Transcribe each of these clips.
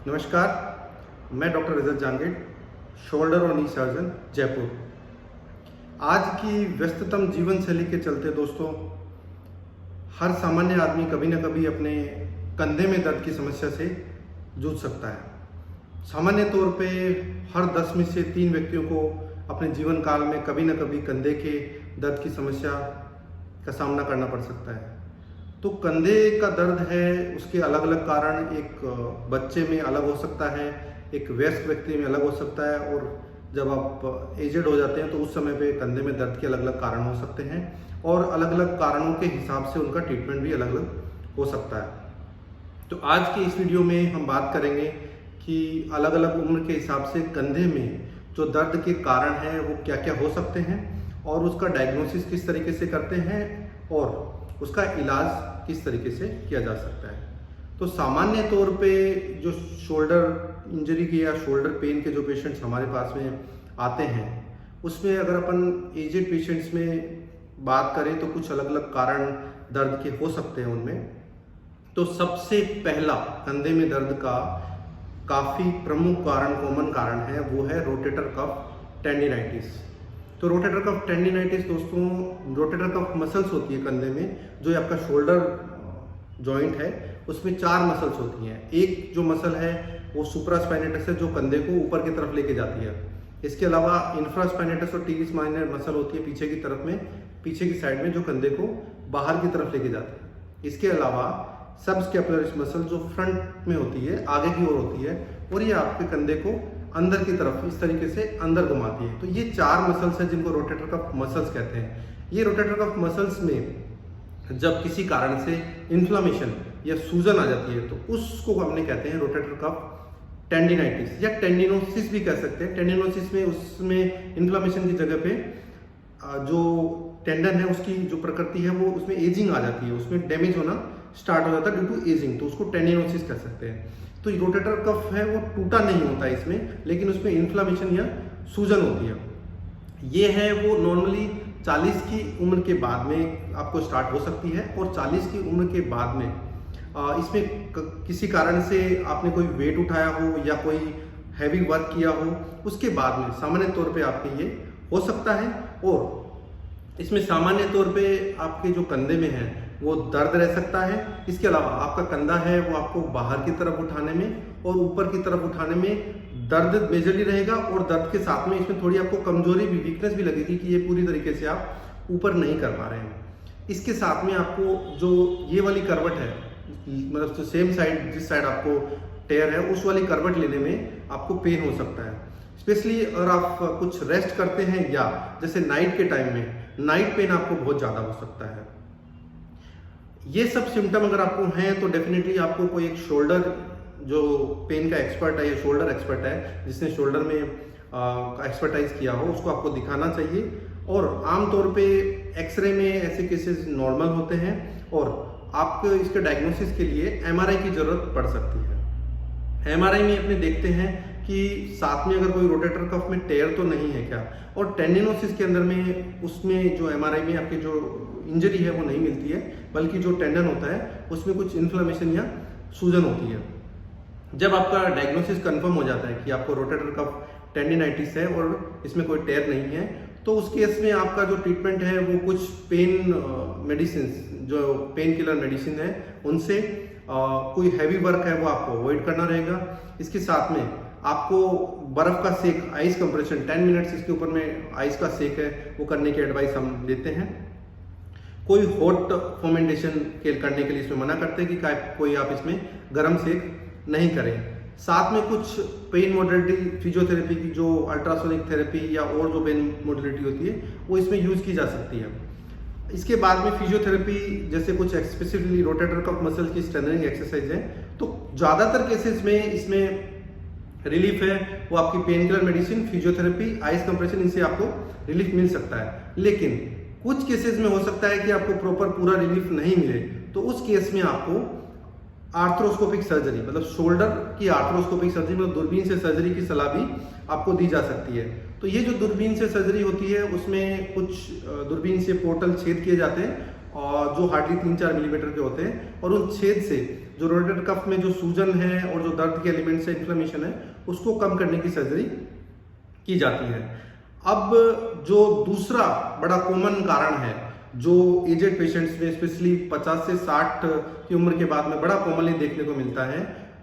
नमस्कार, मैं doctor रिजत जांगेड, shoulder और नी सर्जन, जयपुर। आज की व्यस्ततम जीवन शैली के चलते दोस्तों, हर सामान्य आदमी कभी न कभी अपने कंधे में दर्द की समस्या से जूझ सकता है। सामान्य तौर पे हर 10 में से 3 व्यक्तियों को अपने जीवन काल में कभी न कभी कंधे के दर्द की समस्या का सामना करना पड़ सकता है। तो कंधे का दर्द है, उसके अलग अलग कारण एक बच्चे में अलग हो सकता है, एक वयस्क व्यक्ति में अलग हो सकता है, और जब आप एजेड हो जाते हैं तो उस समय पे कंधे में दर्द के अलग अलग कारण हो सकते हैं, और अलग अलग कारणों के हिसाब से उनका ट्रीटमेंट भी अलग अलग हो सकता है। तो आज की इस वीडियो में हम बात करेंगे कि अलग अलग उम्र के हिसाब से कंधे में जो दर्द के कारण हैं वो क्या क्या हो सकते हैं, और उसका डायग्नोसिस किस तरीके से करते हैं, और उसका इलाज किस तरीके से किया जा सकता है। तो सामान्य तौर पे जो शोल्डर इंजरी के या शोल्डर पेन के जो पेशेंट्स हमारे पास में आते हैं, उसमें अगर अपन एजेड पेशेंट्स में बात करें तो कुछ अलग अलग कारण दर्द के हो सकते हैं उनमें। तो सबसे पहला कंधे में दर्द का काफ़ी प्रमुख कारण, कॉमन कारण है, वो है रोटेटर कफ टेंडिनाइटिस। तो रोटेटर कफ टेंडिनाइटिस दोस्तों, रोटेटर कफ मसल्स होती है कंधे में, जो आपका शोल्डर जॉइंट है उसमें 4 मसल्स होती हैं। एक जो मसल है वो सुप्रास्पाइनेटस है, जो कंधे को ऊपर की तरफ लेके जाती है। इसके अलावा इंफ्रास्पाइनेटस और टीरिस माइनर मसल होती है पीछे की तरफ में, पीछे की साइड में, जो कंधे को बाहर की तरफ लेके जाती है। इसके अलावा सबस्कैपुलरिस मसल जो फ्रंट में होती है, आगे की ओर होती है, और ये आपके कंधे को अंदर की तरफ इस तरीके से अंदर घुमाती है। तो ये 4 मसल्स हैं जिनको रोटेटर कफ मसल्स कहते हैं। ये रोटेटर कफ मसल्स में जब किसी कारण से इन्फ्लामेशन या सूजन आ जाती है तो उसको हमने कहते हैं रोटेटर कफ टेंडिनाइटिस, या टेंडिनोसिस भी कह सकते हैं। टेंडिनोसिस में उसमें इन्फ्लामेशन की जगह पे जो टेंडन है उसकी जो प्रकृति है वो उसमें एजिंग आ जाती है, उसमें डैमेज होना स्टार्ट हो जाता है ड्यू टू एजिंग, तो उसको टेंडिनोसिस कह सकते हैं। तो रोटेटर कफ है वो टूटा नहीं होता है इसमें, लेकिन उसमें इन्फ्लामेशन या सूजन होती है। ये है वो नॉर्मली 40 की उम्र के बाद में आपको स्टार्ट हो सकती है, और 40 की उम्र के बाद में इसमें किसी कारण से आपने कोई वेट उठाया हो या कोई हैवी वर्क किया हो, उसके बाद में सामान्य तौर पे आपके ये हो सकता है। और इसमें सामान्य तौर पे आपके जो कंधे में है वो दर्द रह सकता है। इसके अलावा आपका कंधा है वो आपको बाहर की तरफ उठाने में और ऊपर की तरफ उठाने में दर्द मेजरली रहेगा, और दर्द के साथ में इसमें थोड़ी आपको कमजोरी भी, वीकनेस भी लगेगी कि ये पूरी तरीके से आप ऊपर नहीं कर पा रहे हैं। इसके साथ में आपको जो ये वाली करवट है, मतलब जो सेम साइड, जिस साइड आपको टेयर है उस वाली करवट लेने में आपको पेन हो सकता है। स्पेशली अगर आप कुछ रेस्ट करते हैं या जैसे नाइट के टाइम में नाइट पेन आपको बहुत ज़्यादा हो सकता है। ये सब सिम्टम अगर आपको हैं तो डेफिनेटली आपको कोई एक शोल्डर जो पेन का एक्सपर्ट है या शोल्डर एक्सपर्ट है, जिसने शोल्डर में एक्सपर्टाइज किया हो, उसको आपको दिखाना चाहिए। और आमतौर पे एक्सरे में ऐसे केसेस नॉर्मल होते हैं, और आपको इसके डायग्नोसिस के लिए एमआरआई की ज़रूरत पड़ सकती है। एमआरआई में अपने देखते हैं कि साथ में अगर कोई रोटेटर कफ में टेयर तो नहीं है क्या, और टेंडिनोसिस के अंदर में उसमें जो एमआरआई में आपकी जो इंजरी है वो नहीं मिलती है, बल्कि जो टेंडन होता है उसमें कुछ इन्फ्लेमेशन या सूजन होती है। जब आपका डायग्नोसिस कंफर्म हो जाता है कि आपको रोटेटर कफ टेंडिनाइटिस है और इसमें कोई टेयर नहीं है, तो उस केस में आपका जो ट्रीटमेंट है वो कुछ पेन मेडिसिन, जो पेन किलर मेडिसिन है उनसे, कोई हैवी वर्क है वो आपको अवॉइड करना रहेगा। इसके साथ में आपको बर्फ का सेक, आइस कंप्रेशन 10 मिनट्स इसके ऊपर में आइस का सेक है वो करने की एडवाइस हम देते हैं। कोई हॉट फर्मेंटेशन करने के लिए इसमें मना करते हैं कि कोई आप इसमें गर्म सेक नहीं करें। साथ में कुछ पेन मॉडलिटी फिजियोथेरेपी की, जो अल्ट्रासोनिक थेरेपी या और जो पेन मॉडलिटी होती है वो इसमें यूज़ की जा सकती है। इसके बाद में फिजियोथेरेपी जैसे कुछ स्पेसिफिकली रोटेटर कफ मसल की स्ट्रेंथनिंग एक्सरसाइज है, तो ज़्यादातर केसेस में इसमें रिलीफ है वो आपकी pain killer medicine, physiotherapy, ice compression, इनसे आपको रिलीफ मिल सकता है। लेकिन कुछ केसेस में हो सकता है कि आपको प्रॉपर पूरा रिलीफ नहीं मिले, तो उस केस में आपको आर्थ्रोस्कोपिक सर्जरी, मतलब शोल्डर की आर्थ्रोस्कोपिक सर्जरी, मतलब दूरबीन से सर्जरी की सलाह भी आपको दी जा सकती है। तो ये जो दूरबीन से सर्जरी होती है उसमें कुछ दूरबीन से पोर्टल छेद किए जाते हैं, और जो हार्डली 3-4 मिलीमीटर के होते हैं, और उन छेद से जो रोटेटर कफ में जो सूजन है और जो दर्द के एलिमेंट्स है, इन्फ्लेमेशन है, उसको कम करने की सर्जरी की जाती है। अब जो दूसरा बड़ा कॉमन कारण है जो एजेड पेशेंट्स में स्पेशली 50 से 60 की उम्र के बाद में बड़ा कॉमनली देखने को मिलता है,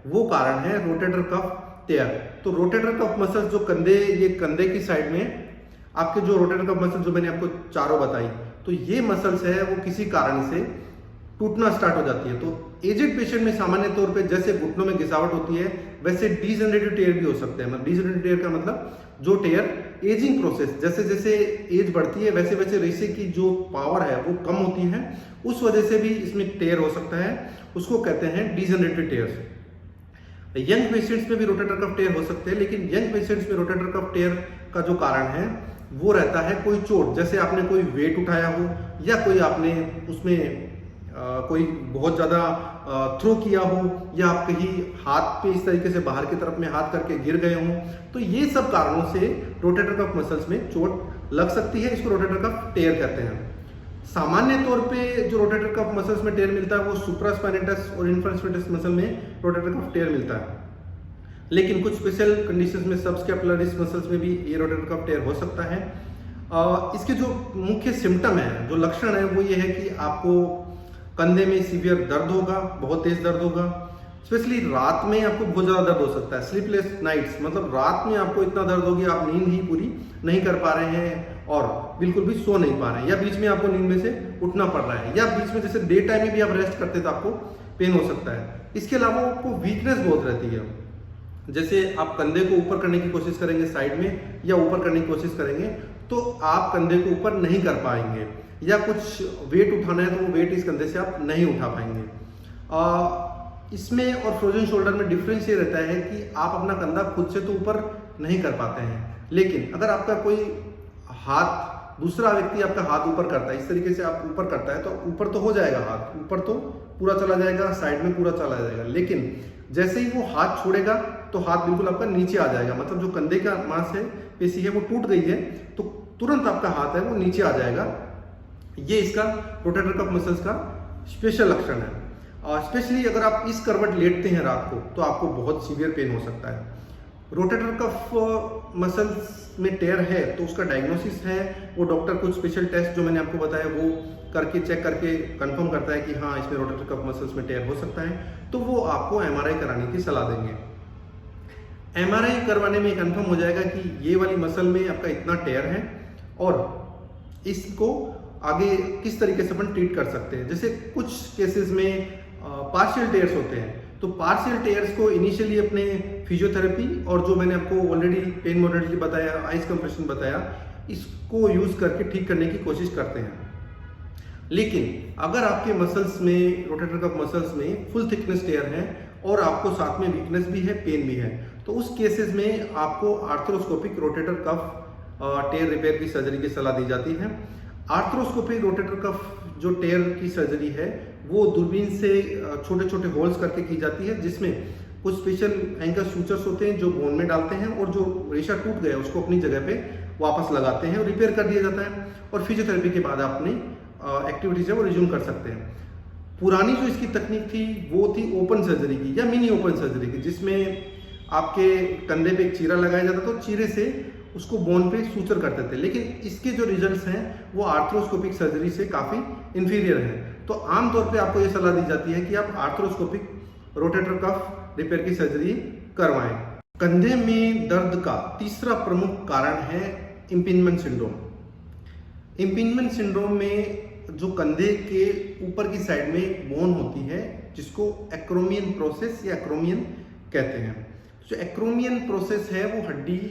वो कारण है रोटेटर कफ टेयर। तो रोटेटर कफ मसल जो ये कंधे की साइड में आपके जो रोटेटर कफ मसल जो मैंने आपको चारों बताई, तो ये मसल्स है वो किसी कारण से टूटना स्टार्ट हो जाती है। तो एजेड पेशेंट में सामान्य तौर पे जैसे घुटनों में घिसावट होती है, वैसे डीजनरेटिव टेयर भी हो सकते हैं। मतलब डीजनरेटिव टेयर का मतलब जो टेयर एजिंग प्रोसेस, जैसे जैसे एज बढ़ती है वैसे वैसे रेशे की जो पावर है वो कम होती है, उस वजह से भी इसमें टेयर हो सकता है, उसको कहते हैं डीजनरेटिव टेयर्स। यंग पेशेंट्स में भी रोटेटर कफ टेयर हो सकते हैं, लेकिन यंग पेशेंट्स में रोटेटर कफ टेयर का जो कारण है वो रहता है कोई चोट, जैसे आपने कोई वेट उठाया हो या कोई आपने उसमें कोई बहुत ज़्यादा थ्रो किया हो या आप कहीं हाथ पे इस तरीके से बाहर की तरफ में हाथ करके गिर गए हों, तो ये सब कारणों से रोटेटर कफ मसल्स में चोट लग सकती है। इसको रोटेटर कफ टेयर कहते हैं। सामान्य तौर पे जो रोटेटर कफ मसल्स में टेयर मिलता है वो सुप्रास्पाइनेटस और इन्फ्रास्पाइनेटस मसल में रोटेटर कफ टेयर मिलता है, लेकिन कुछ स्पेशल कंडीशंस में सबस्कैपुलरिस मसल्स में भी ये रोटेटर कफ टेयर हो सकता है। इसके जो मुख्य सिम्टम है, जो लक्षण है, वो ये है कि आपको कंधे में सीवियर दर्द होगा, बहुत तेज दर्द होगा। स्पेशली रात में आपको बहुत ज़्यादा दर्द हो सकता है, स्लीपलेस नाइट्स, मतलब रात में आपको इतना दर्द होगी आप नींद ही पूरी नहीं कर पा रहे हैं और बिल्कुल भी सो नहीं पा रहे हैं, या बीच में आपको नींद में से उठना पड़ रहा है, या बीच में जैसे डे टाइम में भी आप रेस्ट करते तो आपको पेन हो सकता है। इसके अलावा आपको वीकनेस बहुत रहती है, जैसे आप कंधे को ऊपर करने की कोशिश करेंगे साइड में या ऊपर करने की कोशिश करेंगे तो आप कंधे को ऊपर नहीं कर पाएंगे, या कुछ वेट उठाना है तो वो वेट इस कंधे से आप नहीं उठा पाएंगे। इसमें और फ्रोजन शोल्डर में डिफरेंस ये रहता है कि आप अपना कंधा खुद से तो ऊपर नहीं कर पाते हैं, लेकिन अगर आपका कोई दूसरा व्यक्ति आपका हाथ ऊपर करता है, इस तरीके से आप ऊपर करता है तो ऊपर तो हो जाएगा, हाथ ऊपर तो पूरा चला जाएगा, साइड में पूरा चला जाएगा, लेकिन जैसे ही वो हाथ छोड़ेगा तो हाथ बिल्कुल आपका नीचे आ जाएगा। मतलब जो कंधे का मांस है, पेशी है, वो टूट गई है तो तुरंत आपका हाथ है वो नीचे आ जाएगा। ये इसका रोटेटर कफ मसल्स का स्पेशल लक्षण है। और स्पेशली अगर आप इस करवट लेटते हैं रात को तो आपको बहुत सीवियर पेन हो सकता है। रोटेटर कफ मसल्स में टेयर है तो उसका डायग्नोसिस है, वो डॉक्टर कुछ स्पेशल टेस्ट जो मैंने आपको बताया वो करके चेक करके कंफर्म करता है कि हाँ इसमें रोटेटर कफ मसल्स में टेयर हो सकता है, तो वो आपको एमआरआई कराने की सलाह देंगे। एमआरआई करवाने में कंफर्म हो जाएगा कि ये वाली मसल में आपका इतना टेयर है और इसको आगे किस तरीके से अपन ट्रीट कर सकते हैं। जैसे कुछ केसेस में पार्शियल टेयर्स होते हैं, तो पार्शियल टेयर्स को इनिशियली अपने फिजियोथेरेपी और जो मैंने आपको ऑलरेडी पेन मॉडलिटी बताया, आइस कंप्रेशन बताया, इसको यूज करके ठीक करने की कोशिश करते हैं। लेकिन अगर आपके मसल्स में, रोटेटर कफ मसल्स में फुल थिकनेस टेयर है और आपको साथ में वीकनेस भी है, पेन भी है, तो उस केसेस में आपको आर्थ्रोस्कोपिक रोटेटर कफ टेयर रिपेयर की सर्जरी की सलाह दी जाती है। आर्थ्रोस्कोपिक रोटेटर कफ जो टेयर की सर्जरी है वो दूरबीन से छोटे छोटे होल्स करके की जाती है, जिसमें कुछ स्पेशल एंकर सूचर्स होते हैं जो बोन में डालते हैं और जो रेशा टूट गया उसको अपनी जगह पे वापस लगाते हैं और रिपेयर कर दिया जाता है, और फिजियोथेरेपी के बाद आप अपनी एक्टिविटीज है वो रिज्यूम कर सकते हैं। पुरानी जो इसकी तकनीक थी वो थी ओपन सर्जरी की या मिनी ओपन सर्जरी की, जिसमें आपके कंधे पे एक चीरा लगाया जाता था, तो चीरे से उसको बोन पे सूचर करते थे। लेकिन इसके जो रिजल्ट्स हैं वो आर्थ्रोस्कोपिक सर्जरी से काफ़ी इंफीरियर हैं। तो आमतौर पे आपको ये सलाह दी जाती है कि आप आर्थ्रोस्कोपिक रोटेटर कफ रिपेयर की सर्जरी करवाएं। कंधे में दर्द का तीसरा प्रमुख कारण है इम्पिंजमेंट सिंड्रोम। इम्पिंजमेंट सिंड्रोम में जो कंधे के ऊपर की साइड में बोन होती है जिसको एक्रोमियन प्रोसेस या एक्रोमियन कहते हैं। जो एक्रोमियन प्रोसेस है वो हड्डी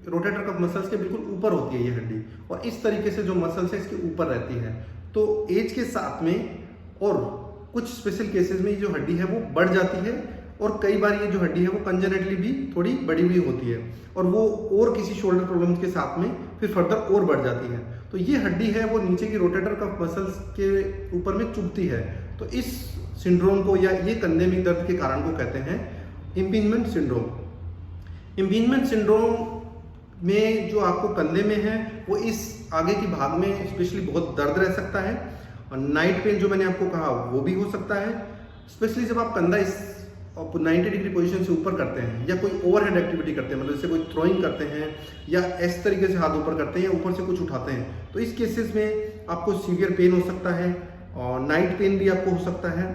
रोटेटर कफ मसल्स के बिल्कुल ऊपर होती है ये हड्डी, और इस तरीके से जो मसल्स है इसके ऊपर रहती है। तो एज के साथ में और कुछ स्पेशल केसेस में ये जो हड्डी है वो बढ़ जाती है, और कई बार ये जो हड्डी है वो कंजेनेटली भी थोड़ी बड़ी हुई होती है, और वो और किसी शोल्डर प्रॉब्लम्स के साथ में फिर फर्दर और बढ़ जाती है। तो ये हड्डी है वो नीचे की रोटेटर कफ मसल्स के ऊपर में चुभती है। तो इस सिंड्रोम को या ये कंधे में दर्द के कारण को कहते हैं इम्पिंजमेंट सिंड्रोम। इम्पिंजमेंट सिंड्रोम में जो आपको कंधे में है वो इस आगे की भाग में स्पेशली बहुत दर्द रह सकता है, और नाइट पेन जो मैंने आपको कहा वो भी हो सकता है। स्पेशली जब आप कंधा इस 90 डिग्री पोजीशन से ऊपर करते हैं या कोई ओवरहेड एक्टिविटी करते हैं, मतलब जैसे कोई थ्रोइंग करते हैं या इस तरीके से हाथ ऊपर करते हैं या ऊपर से कुछ उठाते हैं, तो इस केसेस में आपको सीवियर पेन हो सकता है और नाइट पेन भी आपको हो सकता है।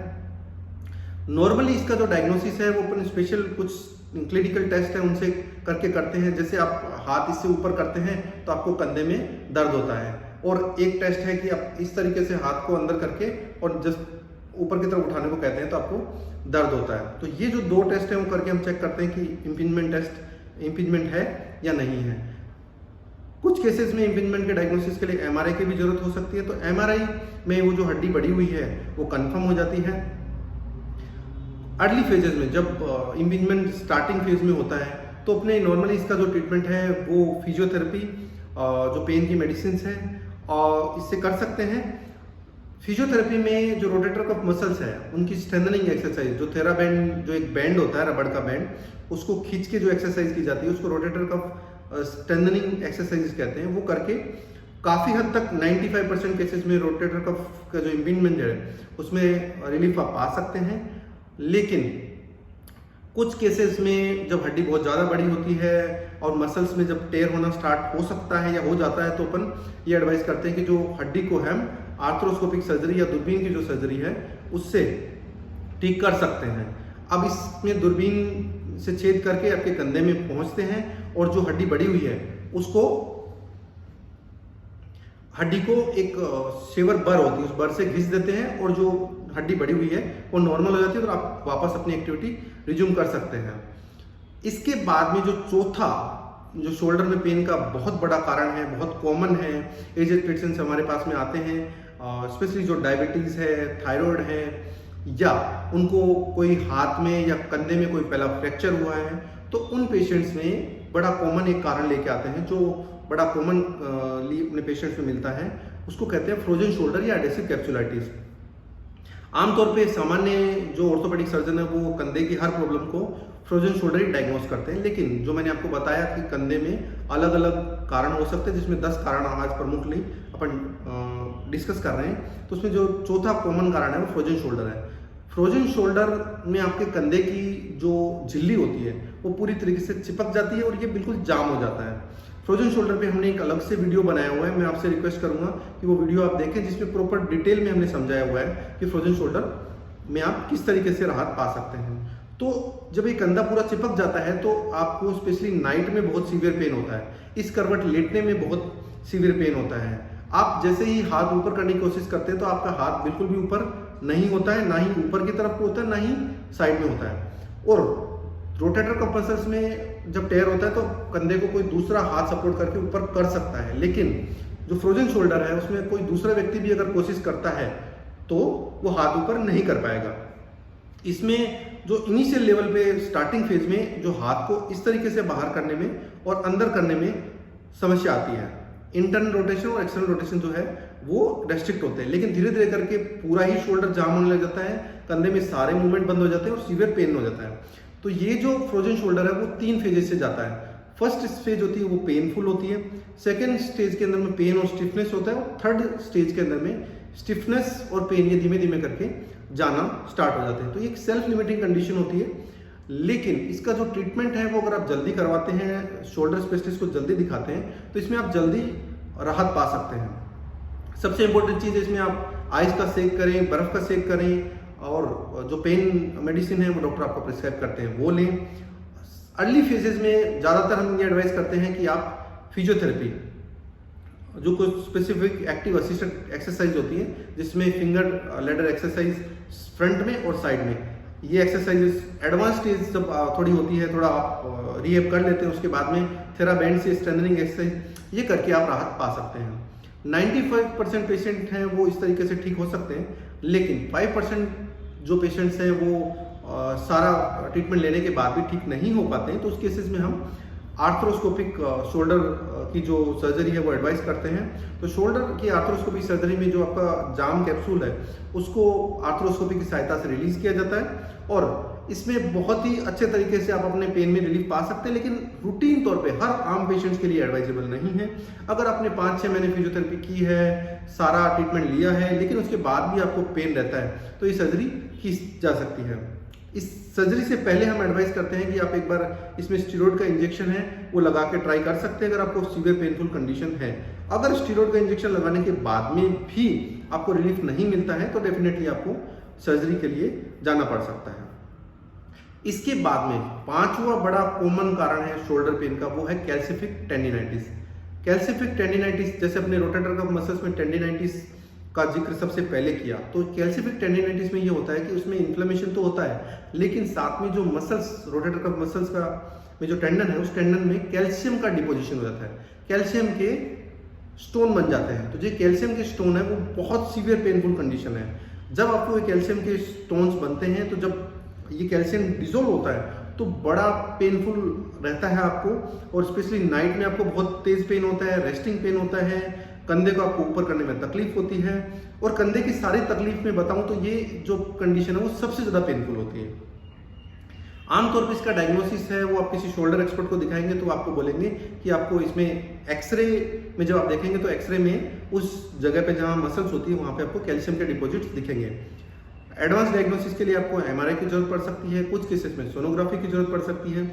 नॉर्मली इसका जो डायग्नोसिस है वो अपन स्पेशल कुछ क्लिनिकल टेस्ट है उनसे करके करते हैं। जैसे आप हाथ इससे ऊपर करते हैं तो आपको कंधे में दर्द होता है, और एक टेस्ट है कि आप इस तरीके से हाथ को अंदर करके और जस्ट ऊपर की तरफ उठाने को कहते हैं तो आपको दर्द होता है। तो ये जो 2 टेस्ट हैं वो करके हम चेक करते हैं कि इम्पिंजमेंट है या नहीं है। कुछ केसेस में इम्पिंजमेंट के डायग्नोसिस के लिए एमआरआई की भी जरूरत हो सकती है, तो एमआरआई में वो जो हड्डी बढ़ी हुई है वो कंफर्म हो जाती है। अर्ली फेजेस में जब इम्पिंजमेंट स्टार्टिंग फेज में होता है तो अपने नॉर्मली इसका जो ट्रीटमेंट है वो फिजियोथेरेपी, जो पेन की मेडिसिन है और इससे कर सकते हैं। फिजियोथेरेपी में जो रोटेटर कफ मसल्स है उनकी स्ट्रेंथनिंग एक्सरसाइज, जो थेराबैंड, जो एक बैंड होता है रबड़ का बैंड, उसको खींच के जो एक्सरसाइज की जाती है उसको रोटेटर कफ स्ट्रेंथनिंग एक्सरसाइज कहते हैं। वो करके काफ़ी हद तक 95% केसेस में रोटेटर कफ का जो इम्पिंजमेंट है उसमें रिलीफ आप पा सकते हैं। लेकिन कुछ केसेस में जब हड्डी बहुत ज़्यादा बड़ी होती है और मसल्स में जब टेयर होना स्टार्ट हो सकता है या हो जाता है तो अपन ये एडवाइस करते हैं कि जो हड्डी को हम आर्थ्रोस्कोपिक सर्जरी या दूरबीन की जो सर्जरी है उससे ठीक कर सकते हैं। अब इसमें दूरबीन से छेद करके आपके कंधे में पहुंचते हैं और जो हड्डी बड़ी हुई है उसको, हड्डी को एक शेवर बर होती है उस बर से घिस देते हैं और जो हड्डी बड़ी हुई है वो नॉर्मल हो जाती है और आप वापस अपनी एक्टिविटी रिज्यूम कर सकते हैं। इसके बाद में जो चौथा, जो शोल्डर में पेन का बहुत बड़ा कारण है, बहुत कॉमन है, एजेड पेशेंट्स हमारे पास में आते हैं, स्पेशली जो डायबिटीज़ है, थायराइड है, या उनको कोई हाथ में या कंधे में कोई पहला फ्रैक्चर हुआ है, तो उन पेशेंट्स में बड़ा कॉमन एक कारण लेके आते हैं जो बड़ा कॉमन अपने पेशेंट्स में मिलता है, उसको कहते हैं फ्रोजन शोल्डर या एडेसिव कैप्सुलाइटिस। आमतौर पे सामान्य जो ऑर्थोपेडिक सर्जन है वो कंधे की हर प्रॉब्लम को फ्रोजन शोल्डर ही डायग्नोस करते हैं, लेकिन जो मैंने आपको बताया कि कंधे में अलग अलग कारण हो सकते हैं जिसमें 10 कारण आज प्रमुखली अपन डिस्कस कर रहे हैं। तो उसमें जो चौथा कॉमन कारण है वो फ्रोजन शोल्डर है। फ्रोजन शोल्डर में आपके कंधे की जो झिल्ली होती है वो पूरी तरीके से चिपक जाती है और ये बिल्कुल जाम हो जाता है। फ्रोजन शोल्डर पे हमने एक अलग से वीडियो बनाया हुआ है, मैं आपसे रिक्वेस्ट करूंगा कि वो वीडियो आप देखें जिसमें प्रॉपर डिटेल में हमने समझाया हुआ है कि फ्रोजन शोल्डर में आप किस तरीके से राहत पा सकते हैं। तो जब ये कंधा पूरा चिपक जाता है तो आपको स्पेशली नाइट में बहुत सीवियर पेन होता है, इस करवट लेटने में बहुत सीवियर पेन होता है। आप जैसे ही हाथ ऊपर करने की कोशिश करते हैं तो आपका हाथ बिल्कुल भी ऊपर नहीं होता है, ना ही ऊपर की तरफ होता है ना ही साइड में होता है। और रोटेटर कफ मसल्स में जब टेयर होता है तो कंधे को कोई दूसरा हाथ सपोर्ट करके ऊपर कर सकता है, लेकिन जो फ्रोजन शोल्डर है उसमें कोई दूसरा व्यक्ति भी अगर कोशिश करता है तो वो हाथ ऊपर नहीं कर पाएगा। इसमें जो इनिशियल लेवल पे स्टार्टिंग फेज में जो हाथ को इस तरीके से बाहर करने में और अंदर करने में समस्या आती है, इंटरनल रोटेशन और एक्सटर्नल रोटेशन जो है वो रेस्ट्रिक्ट होते हैं, लेकिन धीरे धीरे करके पूरा ही शोल्डर जाम होने लग जाता है, कंधे में सारे मूवमेंट बंद हो जाते हैं और सीवियर पेन हो जाता है। तो ये जो फ्रोजन शोल्डर है वो 3 फेजेस से जाता है। फर्स्ट स्टेज होती है वो पेनफुल होती है, सेकेंड स्टेज के अंदर में पेन और स्टिफनेस होता है, और थर्ड स्टेज के अंदर में स्टिफनेस और पेन ये धीमे धीमे करके जाना स्टार्ट हो जाते हैं। तो ये एक सेल्फ लिमिटिंग कंडीशन होती है, लेकिन इसका जो ट्रीटमेंट है वो अगर आप जल्दी करवाते हैं, शोल्डर स्पेशलिस्ट को जल्दी दिखाते हैं तो इसमें आप जल्दी राहत पा सकते हैं। सबसे इंपॉर्टेंट चीज़ इसमें आप आइस का सेक करें, बर्फ का सेक करें, और जो पेन मेडिसिन है वो डॉक्टर आपको प्रिस्क्राइब करते हैं वो लें। अर्ली फेजेस में ज़्यादातर हम ये एडवाइस करते हैं कि आप फिजियोथेरेपी, जो कुछ स्पेसिफिक एक्टिव असिस्टेड एक्सरसाइज होती है जिसमें फिंगर लेडर एक्सरसाइज फ्रंट में और साइड में, ये एक्सरसाइजेस एडवांस स्टेज जब थोड़ी होती है, थोड़ा आप रिहेब कर लेते हैं, उसके बाद में थेराबैंड से स्ट्रेंथनिंग एक्सरसाइज ये करके आप राहत पा सकते हैं। 95% पेशेंट हैं वो इस तरीके से ठीक हो सकते हैं, लेकिन 5% जो पेशेंट्स हैं वो सारा ट्रीटमेंट लेने के बाद भी ठीक नहीं हो पाते हैं, तो उस केसेस में हम आर्थ्रोस्कोपिक शोल्डर की जो सर्जरी है वो एडवाइस करते हैं। तो शोल्डर की आर्थ्रोस्कोपिक सर्जरी में जो आपका जाम कैप्सूल है उसको आर्थ्रोस्कोपी की सहायता से रिलीज किया जाता है, और इसमें बहुत ही अच्छे तरीके से आप अपने पेन में रिलीफ पा सकते हैं, लेकिन रूटीन तौर पे हर आम पेशेंट्स के लिए एडवाइजेबल नहीं है। अगर आपने 5-6 महीने फिजियोथेरेपी की है, सारा ट्रीटमेंट लिया है, लेकिन उसके बाद भी आपको पेन रहता है तो ये सर्जरी की जा सकती है। इस सर्जरी से पहले हम एडवाइस करते हैं कि आप एक बार इसमें स्टीरॉयड का इंजेक्शन है वो लगा के ट्राई कर सकते हैं अगर आपको सीवियर पेनफुल कंडीशन है। अगर स्टीरॉयड का इंजेक्शन लगाने के बाद में भी आपको रिलीफ नहीं मिलता है तो डेफिनेटली आपको सर्जरी के लिए जाना पड़ सकता है। इसके बाद में पांचवा बड़ा कॉमन कारण है शोल्डर पेन का, वो है कैल्सिफिक टेंडिनाइटिस। कैल्सिफिक टेंडिनाइटिस, जैसे अपने रोटेटर कफ मसल्स में टेंडिनाइटिस का जिक्र सबसे पहले किया, तो कैल्सिफिक टेंडिनाइटिस में ये होता है कि उसमें इन्फ्लेमेशन तो होता है, लेकिन साथ में जो मसल्स, रोटेटर कफ मसल्स का में जो टेंडन है उस टेंडन में कैल्शियम का डिपोजिशन हो जाता है, कैल्शियम के स्टोन बन जाते हैं। तो जो कैल्शियम के स्टोन है वो बहुत सीवियर पेनफुल कंडीशन है। जब आपको ये कैल्शियम के स्टोन्स बनते हैं तो जब ये कैल्शियम डिजोल्व होता है तो बड़ा पेनफुल रहता है आपको, और स्पेशली नाइट में आपको बहुत तेज पेन होता है, रेस्टिंग पेन होता है, कंधे को आपको ऊपर करने में तकलीफ होती है। और कंधे की सारी तकलीफ में बताऊं तो ये जो कंडीशन है वो सबसे ज़्यादा पेनफुल होती है। आमतौर पर इसका डायग्नोसिस है वो आप किसी शोल्डर एक्सपर्ट को दिखाएंगे तो आपको बोलेंगे कि आपको इसमें एक्सरे में जब आप देखेंगे तो एक्सरे में उस जगह पे जहाँ मसल्स होती है वहाँ पे आपको कैल्शियम के डिपॉजिट्स दिखेंगे। एडवांस डायग्नोसिस के लिए आपको एमआरआई की जरूरत पड़ सकती है, कुछ केसेस में सोनोग्राफी की जरूरत पड़ सकती है।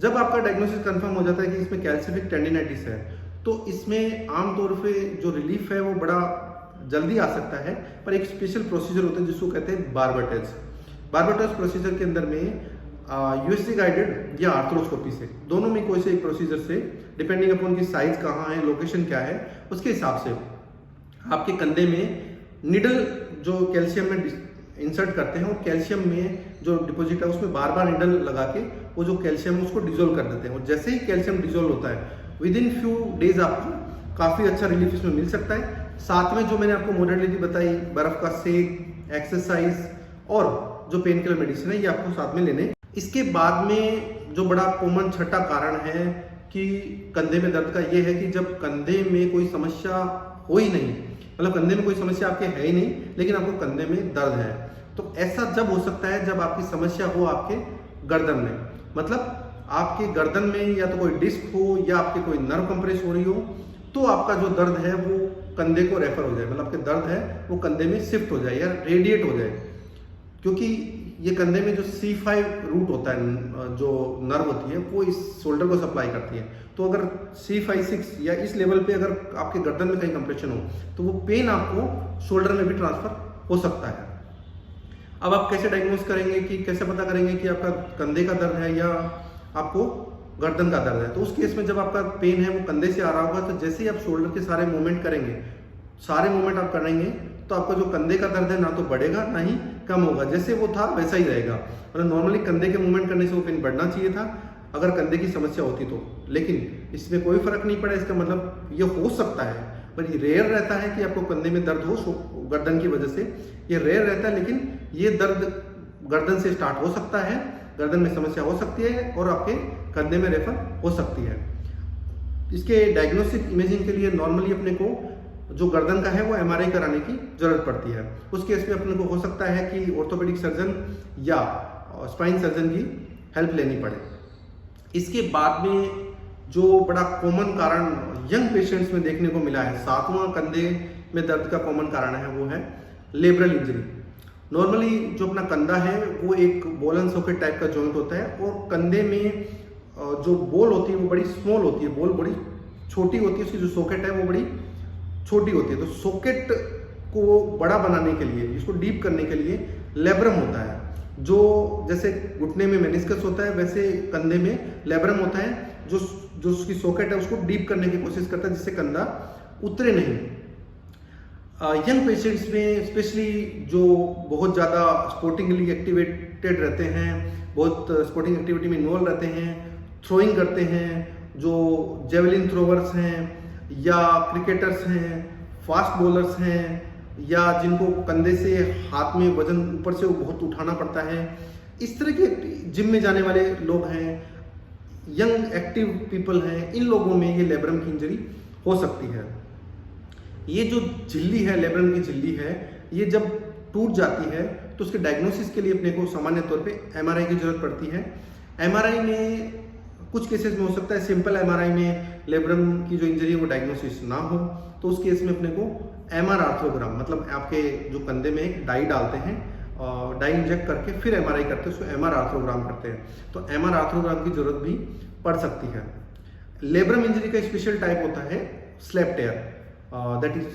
जब आपका डायग्नोसिस कंफर्म हो जाता है कि इसमें कैल्सिफिक टेंडिनाइटिस है तो इसमें आमतौर पे जो रिलीफ है वो बड़ा जल्दी आ सकता है, पर एक स्पेशल प्रोसीजर होता है जिसको कहते हैं बार्बाटेज। बार्बाटेज प्रोसीजर के अंदर में यूएसजी गाइडेड या आर्थ्रोस्कोपी से, दोनों में कोई से एक प्रोसीजर से, डिपेंडिंग अपॉन की साइज कहाँ है, लोकेशन क्या है, उसके हिसाब से आपके कंधे में निडल जो कैल्शियम में इंसर्ट करते हैं और कैल्शियम में जो डिपॉजिट है उसमें बार बार निडल लगा के वो जो कैल्शियम है उसको डिजोल्व कर देते हैं। और जैसे ही कैल्शियम डिजोल्व होता है विद इन फ्यू डेज आपको काफ़ी अच्छा रिलीफ इसमें मिल सकता है। साथ में जो मैंने आपको मोडेलिटी बताई, बर्फ का सेक, एक्सरसाइज और जो पेन किलर मेडिसिन है ये आपको साथ में लेने। इसके बाद में जो बड़ा कॉमन छठा कारण है कि कंधे में दर्द का, ये है कि जब कंधे में कोई समस्या हो ही नहीं, मतलब कंधे में कोई समस्या आपके है ही नहीं लेकिन आपको कंधे में दर्द है, तो ऐसा जब हो सकता है जब आपकी समस्या हो आपके गर्दन में, मतलब आपके गर्दन में या तो कोई डिस्क हो या आपके कोई नर्व कंप्रेस हो रही हो, तो आपका जो दर्द है वो कंधे को रेफर हो जाए, मतलब आपके दर्द है वो कंधे में शिफ्ट हो जाए या रेडिएट हो जाए, क्योंकि ये कंधे में जो C5 रूट होता है, जो नर्व होती है वो इस शोल्डर को सप्लाई करती है। तो अगर C5-6 या इस लेवल पे अगर आपके गर्दन में कहीं कंप्रेशन हो तो वो पेन आपको शोल्डर में भी ट्रांसफर हो सकता है। अब आप कैसे डायग्नोस करेंगे, कि कैसे पता करेंगे कि आपका कंधे का दर्द है या आपको गर्दन का दर्द है? तो उस केस में जब आपका पेन है वो कंधे से आ रहा होगा तो जैसे ही आप शोल्डर के सारे मूवमेंट करेंगे, सारे मूवमेंट आप करेंगे तो आपका जो कंधे का दर्द है ना तो बढ़ेगा ना ही कम होगा, जैसे वो था वैसा ही रहेगा। मतलब नॉर्मली कंधे के मूवमेंट करने से वो पेन बढ़ना चाहिए था अगर कंधे की समस्या होती तो, लेकिन इसमें कोई फर्क नहीं पड़ा। इसका मतलब ये हो सकता है, पर ये रेयर रहता है कि आपको कंधे में दर्द हो गर्दन की वजह से, ये रेयर रहता है। लेकिन ये दर्द गर्दन से स्टार्ट हो सकता है, गर्दन में समस्या हो सकती है और आपके कंधे में रेफर हो सकती है। इसके डायग्नोस्टिक इमेजिंग के लिए नॉर्मली अपने को जो गर्दन का है वो एमआरआई कराने की जरूरत पड़ती है। उस केस में अपने को हो सकता है कि ऑर्थोपेडिक सर्जन या स्पाइन सर्जन की हेल्प लेनी पड़े। इसके बाद में जो बड़ा कॉमन कारण यंग पेशेंट्स में देखने को मिला है, 7वां कंधे में दर्द का कॉमन कारण है वो है लेब्रल इंजरी। नॉर्मली जो अपना कंधा है वो एक बॉल एंड सॉकेट टाइप का जॉइंट होता है और कंधे में जो बॉल होती है वो बड़ी स्मॉल होती है, बॉल बड़ी छोटी होती है, उसकी जो सॉकेट है वो बड़ी छोटी होती है। तो सॉकेट को बड़ा बनाने के लिए, इसको डीप करने के लिए लेब्रम होता है, जो जैसे घुटने में मेनिस्कस होता है वैसे कंधे में लेब्रम होता है, जो उसकी सॉकेट है उसको डीप करने की कोशिश करता है जिससे कंधा उतरे नहीं। यंग पेशेंट्स में स्पेशली जो बहुत ज़्यादा स्पोर्टिंगली एक्टिवेटेड रहते हैं, बहुत स्पोर्टिंग एक्टिविटी में इन्वॉल्व रहते हैं, थ्रोइंग करते हैं, जो जेवलिन थ्रोवर्स हैं या क्रिकेटर्स हैं, फास्ट बॉलर्स हैं, या जिनको कंधे से हाथ में वजन ऊपर से बहुत उठाना पड़ता है, इस तरह के जिम में जाने वाले लोग हैं, यंग एक्टिव पीपल हैं, इन लोगों में ये लेब्रम की इंजरी हो सकती है। ये जो झिल्ली है, लेब्रम की झिल्ली है, ये जब टूट जाती है तो उसके डायग्नोसिस के लिए अपने को सामान्य तौर पे एमआरआई की जरूरत पड़ती है। एमआरआई में कुछ केसेस में हो सकता है सिंपल एमआरआई में लेब्रम की जो इंजरी है वो डायग्नोसिस ना हो, तो उस केस में अपने को एमआर आर्थ्रोग्राम, मतलब आपके जो कंधे में एक डाई डालते हैं डाई इंजेक्ट करके फिर एमआरआई करते हैं, उसको एमआर आर्थ्रोग्राम करते हैं। तो एमआर आर्थ्रोग्राम की जरूरत भी पड़ सकती है। लेब्रम इंजरी का स्पेशल टाइप होता है SLAP tear, that is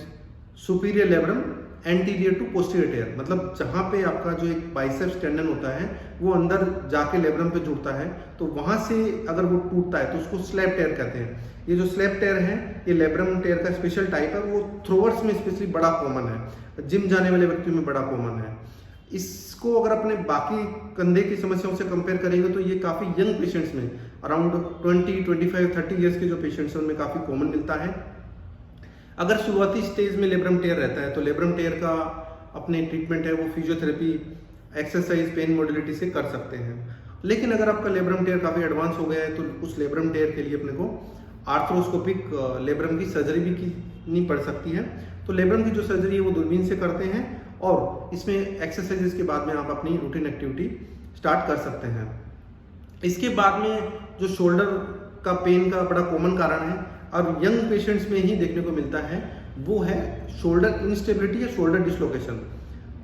superior labrum anterior to posterior tear, मतलब जहाँ पे आपका जो एक बाइसेप्स टेंडन होता है वो अंदर जाके लेब्रम पे जुड़ता है, तो वहाँ से अगर वो टूटता है तो उसको स्लैप टेयर कहते हैं। ये जो स्लैप टेयर है ये लेब्रम टेयर का स्पेशल टाइप है, वो थ्रोवर्स में स्पेशली बड़ा कॉमन है, जिम जाने वाले व्यक्तियों में बड़ा कॉमन है। इसको अगर अपने बाकी कंधे की समस्याओं से कंपेयर करेंगे तो ये काफ़ी यंग पेशेंट्स में अराउंड 20, 25, 30 ईयर्स के जो पेशेंट्स हैं उनमें काफ़ी कॉमन मिलता है। अगर शुरुआती स्टेज में लेब्रम टेयर रहता है तो लेब्रम टेयर का अपने ट्रीटमेंट है वो फिजियोथेरेपी, एक्सरसाइज, पेन मॉड्यूलिटी से कर सकते हैं। लेकिन अगर आपका लेब्रम टेयर काफ़ी एडवांस हो गया है तो उस लेब्रम टेयर के लिए अपने को आर्थ्रोस्कोपिक लेब्रम की सर्जरी भी करनी पड़ सकती है। तो लेब्रम की जो सर्जरी है वो दूरबीन से करते हैं और इसमें एक्सरसाइजेस के बाद में आप अपनी रूटीन एक्टिविटी स्टार्ट कर सकते हैं। इसके बाद में जो शोल्डर का पेन का बड़ा कॉमन कारण है और यंग पेशेंट्स में ही देखने को मिलता है वो है शोल्डर इंस्टेबिलिटी या शोल्डर डिसलोकेशन।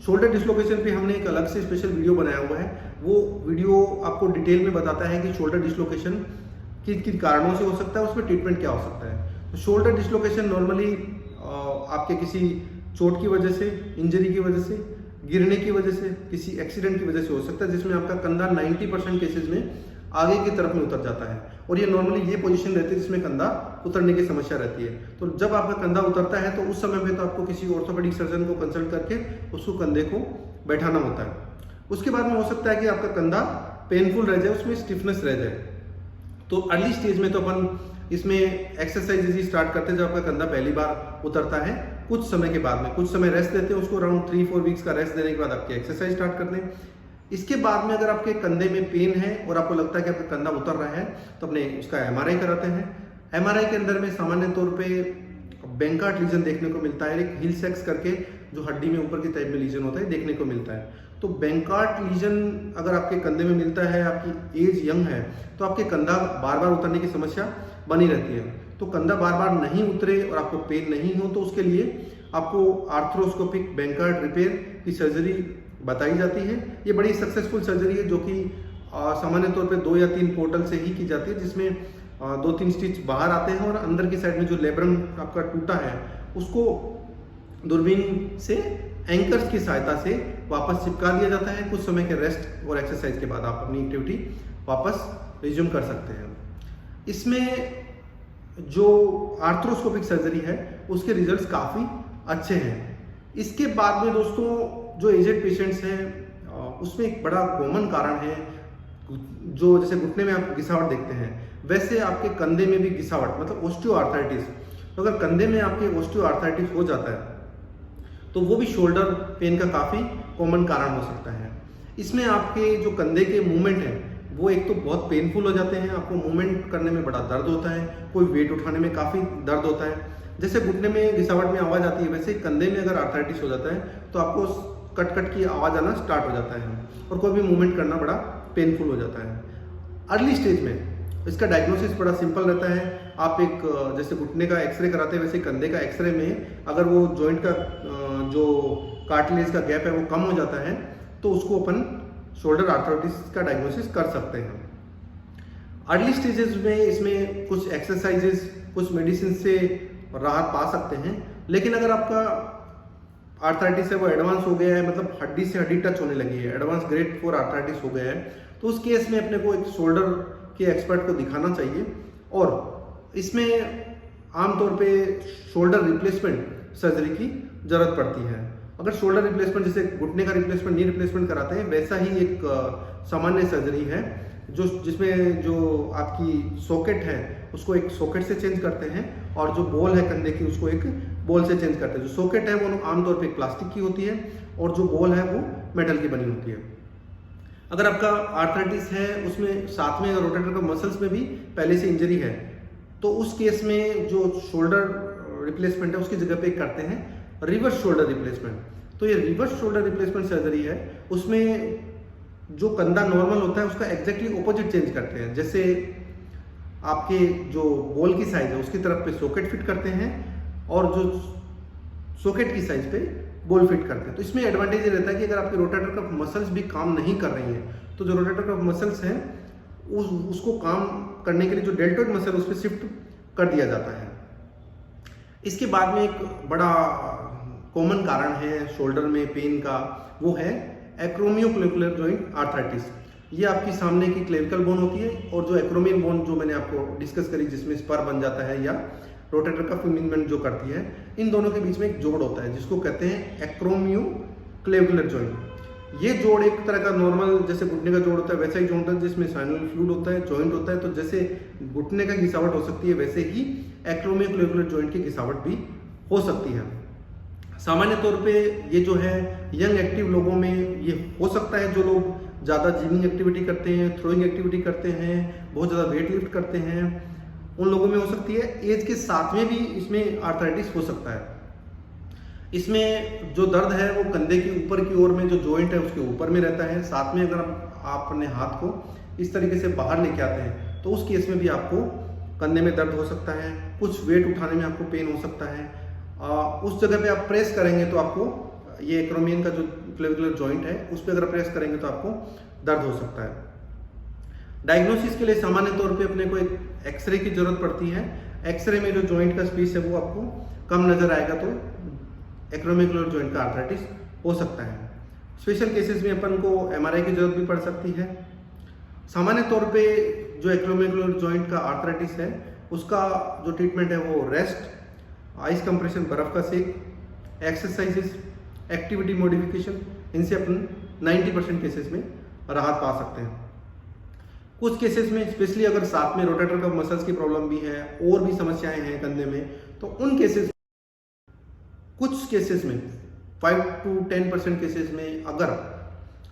शोल्डर डिसलोकेशन पे हमने एक अलग से स्पेशल वीडियो बनाया हुआ है, वो वीडियो आपको डिटेल में बताता है कि शोल्डर डिसलोकेशन किन किन कारणों से हो सकता है, उसमें ट्रीटमेंट क्या हो सकता है। तो शोल्डर डिसलोकेशन नॉर्मली आपके किसी चोट की वजह से, इंजरी की वजह से, गिरने की वजह से, किसी एक्सीडेंट की वजह से हो सकता है, जिसमें आपका कंधा 90% केसेस में आगे की तरफ में उतर जाता है और ये नॉर्मली ये पोजीशन रहती है जिसमें कंधा उतरने की समस्या रहती है। तो जब आपका कंधा उतरता है तो उस समय में तो आपको किसी ऑर्थोपेडिक सर्जन को कंसल्ट करके उसको कंधे को बैठाना होता है। उसके बाद में हो सकता है कि आपका कंधा पेनफुल रह जाए, उसमें स्टिफनेस रह जाए। तो अर्ली स्टेज में तो अपन इसमें एक्सरसाइजेज ही स्टार्ट करते हैं जब आपका कंधा पहली बार उतरता है। कुछ समय के बाद में कुछ समय रेस्ट देते हैं उसको, अराउंड 3-4 वीक्स का रेस्ट देने के बाद आपकी एक्सरसाइज स्टार्ट करते हैं। इसके बाद में अगर आपके कंधे में पेन है और आपको लगता है कि आपका कंधा उतर रहा है तो अपने उसका एमआरआई कराते हैं। एमआरआई के अंदर में सामान्य तौर पे बेंकार्ट लीजन देखने को मिलता है, एक हिल सेक्स करके जो हड्डी में ऊपर की टाइप में लीजन होता है देखने को मिलता है। तो बेंकार्ट लीजन अगर आपके कंधे में मिलता है, आपकी एज यंग है, तो आपके कंधा बार बार उतरने की समस्या बनी रहती है। तो कंधा बार बार नहीं उतरे और आपको पेन नहीं हो तो उसके लिए आपको आर्थ्रोस्कोपिक बेंकार्ट रिपेयर की सर्जरी बताई जाती है। ये बड़ी सक्सेसफुल सर्जरी है जो कि सामान्य तौर पे 2 या 3 पोर्टल से ही की जाती है, जिसमें 2-3 स्टिच बाहर आते हैं और अंदर की साइड में जो लेब्रम आपका टूटा है उसको दूरबीन से एंकर्स की सहायता से वापस चिपका दिया जाता है। कुछ समय के रेस्ट और एक्सरसाइज के बाद आप अपनी एक्टिविटी वापस रिज्यूम कर सकते हैं। इसमें जो आर्थ्रोस्कोपिक सर्जरी है उसके रिजल्ट्स काफ़ी अच्छे हैं। इसके बाद में दोस्तों जो एजेड पेशेंट्स हैं उसमें एक बड़ा कॉमन कारण है जो जैसे घुटने में आप घिसावट देखते हैं वैसे आपके कंधे में भी घिसावट, मतलब ऑस्टियोआर्थराइटिस। तो अगर कंधे में आपके ऑस्टियोआर्थराइटिस हो जाता है तो वो भी शोल्डर पेन का काफ़ी कॉमन कारण हो सकता है। इसमें आपके जो कंधे के मूवमेंट हैं वो एक तो बहुत पेनफुल हो जाते हैं, आपको मूवमेंट करने में बड़ा दर्द होता है, कोई वेट उठाने में काफ़ी दर्द होता है। जैसे घुटने में घिसावट में आवाज़ आती है वैसे कंधे में अगर आर्थराइटिस हो जाता है तो आपको कट कट की आवाज़ आना स्टार्ट हो जाता है और कोई भी मूवमेंट करना बड़ा पेनफुल हो जाता है। अर्ली स्टेज में इसका डायग्नोसिस बड़ा सिंपल रहता है। आप एक जैसे घुटने का एक्सरे कराते हैं वैसे कंधे का एक्सरे में अगर वो जॉइंट का जो कार्टिलेज का गैप है वो कम हो जाता है तो उसको अपन शोल्डर आर्थराइटिस का डायग्नोसिस कर सकते हैं। अर्ली स्टेजेस में इसमें कुछ एक्सरसाइजेस, कुछ मेडिसिन से राहत पा सकते हैं। लेकिन अगर आपका आर्थराइटिस है वो एडवांस हो गया है, मतलब हड्डी से हड्डी टच होने लगी है, एडवांस ग्रेड 4 आर्थराइटिस हो गया है, तो उस केस में अपने को एक शोल्डर के एक्सपर्ट को दिखाना चाहिए। और इसमें आमतौर पे शोल्डर रिप्लेसमेंट सर्जरी की जरूरत पड़ती है। अगर शोल्डर रिप्लेसमेंट जैसे घुटने का रिप्लेसमेंट, नी रिप्लेसमेंट कराते हैं वैसा ही एक सामान्य सर्जरी है जो जिसमें जो आपकी सॉकेट है उसको एक सॉकेट से चेंज करते हैं और जो बॉल है कंधे की उसको एक बॉल से चेंज करते हैं। जो सॉकेट है वो आमतौर पे प्लास्टिक की होती है और जो बॉल है वो मेटल की बनी होती है। अगर आपका आर्थराइटिस है उसमें साथ में रोटेटर का मसल्स में भी पहले से इंजरी है तो उस केस में जो शोल्डर रिप्लेसमेंट है उसकी जगह पे करते हैं रिवर्स शोल्डर रिप्लेसमेंट। तो ये रिवर्स शोल्डर रिप्लेसमेंट सर्जरी है, उसमें जो कंधा नॉर्मल होता है उसका एग्जैक्टली ऑपोजिट चेंज करते हैं। जैसे आपके जो बॉल की साइज है उसकी तरफ पे सॉकेट फिट करते हैं और जो सॉकेट की साइज पे बॉल फिट करते हैं। तो इसमें एडवांटेज ये रहता है कि अगर आपके रोटेटर कफ मसल्स भी काम नहीं कर रही हैं तो जो रोटेटर कफ मसल्स हैं उसको काम करने के लिए जो डेल्टोइड मसल उस पर शिफ्ट कर दिया जाता है। इसके बाद में एक बड़ा कॉमन कारण है शोल्डर में पेन का, वो है एक्रोमियोक्लेविकुलर जॉइंट आर्थराइटिस। ये आपकी सामने की क्लेविकल बोन होती है और जो एक्रोमियल बोन जो मैंने आपको डिस्कस करी जिसमें स्पर बन जाता है या रोटेटर कफ मूवमेंट जो करती है, इन दोनों के बीच में एक जोड़ होता है जिसको कहते हैं एक्रोमियोक्लेविकुलर जॉइंट। ये जोड़ एक तरह का नॉर्मल जैसे घुटने का जोड़ होता है वैसा ही जोड़ होता है जिसमें साइनल फ्लूइड होता है, जॉइंट होता है। तो जैसे घुटने का घिसावट हो सकती है वैसे ही एक्रोमियोक्लेविकुलर जॉइंट की घिसावट भी हो सकती है। सामान्य तौर पे ये जो है यंग एक्टिव लोगों में ये हो सकता है, जो लोग ज़्यादा जिमिंग एक्टिविटी करते हैं, थ्रोइंग एक्टिविटी करते हैं, बहुत ज़्यादा वेट लिफ्ट करते हैं, उन लोगों में हो सकती है। एज के साथ में भी इसमें आर्थराइटिस हो सकता है। इसमें जो दर्द है वो कंधे के ऊपर की ओर में जो जॉइंट है उसके ऊपर में रहता है। साथ में अगर आप अपने हाथ को इस तरीके से बाहर लेके आते हैं तो उस केस में भी आपको कंधे में दर्द हो सकता है, कुछ वेट उठाने में आपको पेन हो सकता है। उस जगह पे आप प्रेस करेंगे तो आपको ये एक्रोमियन का जो क्लेविकुलर जॉइंट है उस पर अगर प्रेस करेंगे तो आपको दर्द हो सकता है। डायग्नोसिस के लिए सामान्य तौर पे अपने को एक एक्सरे की जरूरत पड़ती है। एक्सरे में जो जॉइंट का स्पेस है वो आपको कम नजर आएगा तो एक्रोमियोक्लेविकुलर जॉइंट का आर्थराइटिस हो सकता है। स्पेशल केसेस में अपन को एमआरआई की जरूरत भी पड़ सकती है। सामान्य तौर पे जो एक्रोमियोक्लेविकुलर जॉइंट का आर्थराइटिस है उसका जो ट्रीटमेंट है वो रेस्ट, आइस कंप्रेशन, बर्फ का सेक, एक्सरसाइजेस, एक्टिविटी मॉडिफिकेशन, इनसे अपन 90% केसेस में राहत पा सकते हैं। कुछ केसेस में स्पेशली अगर साथ में रोटेटर कफ मसल्स की प्रॉब्लम भी है और भी समस्याएं हैं कंधे में तो उन केसेस, कुछ केसेस में 5 to 10% केसेस में अगर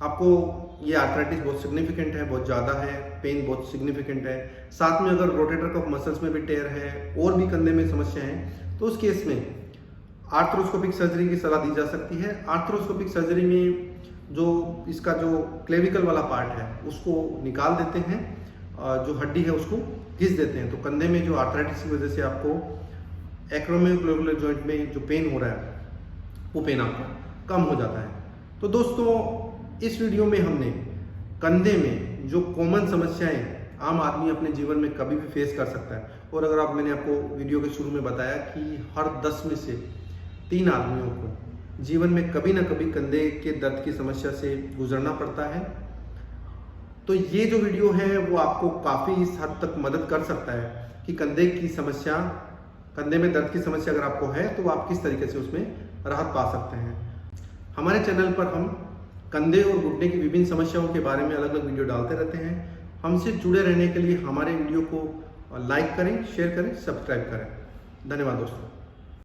आपको ये आर्थराइटिस बहुत सिग्निफिकेंट है, बहुत ज़्यादा है, पेन बहुत सिग्निफिकेंट है, साथ में अगर रोटेटर कफ मसल्स में भी टेयर है और भी कंधे में समस्या है तो उस केस में आर्थ्रोस्कोपिक सर्जरी की सलाह दी जा सकती है। आर्थ्रोस्कोपिक सर्जरी में जो इसका जो क्लेविकल वाला पार्ट है उसको निकाल देते हैं, जो हड्डी है उसको घिस देते हैं। तो कंधे में जो आर्थराइटिस की वजह से आपको एक्रोमियोक्लेविकुलर जॉइंट में जो पेन हो रहा है वो पेन आपको कम हो जाता है। तो दोस्तों इस वीडियो में हमने कंधे में जो कॉमन समस्याएं आम आदमी अपने जीवन में कभी भी फेस कर सकता है, और अगर आप मैंने आपको वीडियो के शुरू में बताया कि हर 10 में से 3 आदमियों को जीवन में कभी ना कभी कंधे के दर्द की समस्या से गुजरना पड़ता है, तो ये जो वीडियो है वो आपको काफ़ी इस हद तक मदद कर सकता है कि कंधे की समस्या, कंधे में दर्द की समस्या अगर आपको है तो आप किस तरीके से उसमें राहत पा सकते हैं। हमारे चैनल पर हम कंधे और घुटने की विभिन्न समस्याओं के बारे में अलग अलग वीडियो डालते रहते हैं। हमसे जुड़े रहने के लिए हमारे वीडियो को लाइक करें, शेयर करें, सब्सक्राइब करें। धन्यवाद दोस्तों।